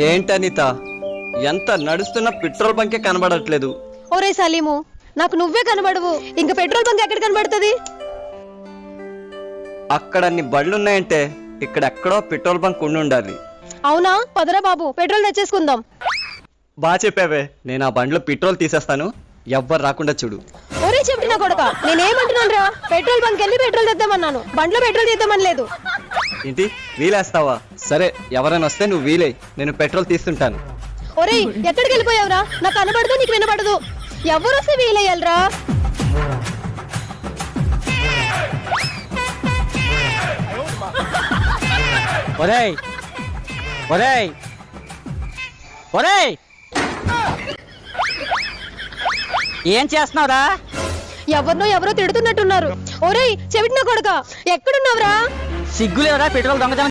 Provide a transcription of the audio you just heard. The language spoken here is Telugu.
ఏంటనిత, ఎంత నడుస్తున్న పెట్రోల్ బంకే కనబడట్లేదు. ఒరే సలీము, నాకు నువ్వే కనబడవు, ఇంకా పెట్రోల్ బంక్ ఎక్కడ కనబడుతుంది? అక్కడ అన్ని బళ్ళున్నాయంటే ఇక్కడెక్కడో పెట్రోల్ బంక్ ఉండాలి. అవునా? పదరా బాబు, పెట్రోల్ తెచ్చేసుకుందాం. బాగా చెప్పావే, నేను ఆ బండ్లో పెట్రోల్ తీసేస్తాను, ఎవ్వరు రాకుండా చూడు. ఒరే చెప్పిన కొడక, నేనేమంటున్నాను రా, పెట్రోల్ బంక్ వెళ్ళి పెట్రోల్ తెద్దామన్నాను, బండ్లో పెట్రోల్ తీద్దామని లేదు. ఏంటి, వీలేస్తావా? సరే, ఎవరైనా వస్తే నువ్వు వీలే, నేను పెట్రోల్ తీస్తుంటాను. ఒరే ఎక్కడికి వెళ్ళిపోయావురా? నాకు కనబడదు, నీకు వినబడదు. ఎవరు వస్తే వీలయ్యాలరా? ఒరేయ్ ఒరేయ్ ఒరేయ్, ఏం చేస్తున్నావురా? ఎవరో తిడుతున్నట్టున్నారు. ఒరేయ్ చెవిటిన కొడక, ఎక్కడున్నావురా? సిగ్గులేవరా పెట్రోల్ దొంగతనం